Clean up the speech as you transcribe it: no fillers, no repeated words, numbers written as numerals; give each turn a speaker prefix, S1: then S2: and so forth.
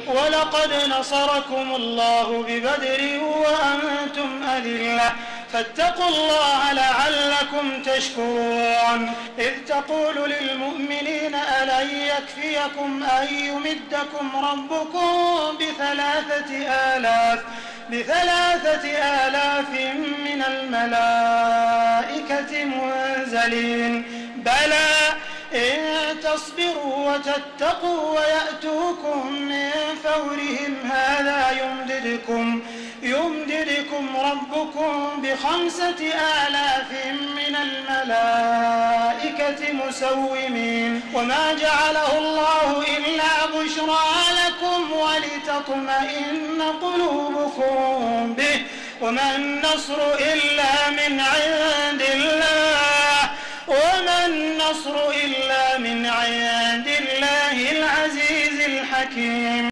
S1: ولقد نصركم الله ببدر وأنتم أذلة فاتقوا الله لعلكم تشكرون إذ تقول للمؤمنين ألن يكفيكم أن يمدكم ربكم ب3,000 من الملائكة منزلين بلى إن تصبروا وتتقوا ويأتوكم من فورهم هذا يمددكم ربكم ب5,000 من الملائكة مسومين وما جعله الله إلا بشرى لكم ولتطمئن قلوبكم به وما النصر إلا من عند الله العزيز الحكيم.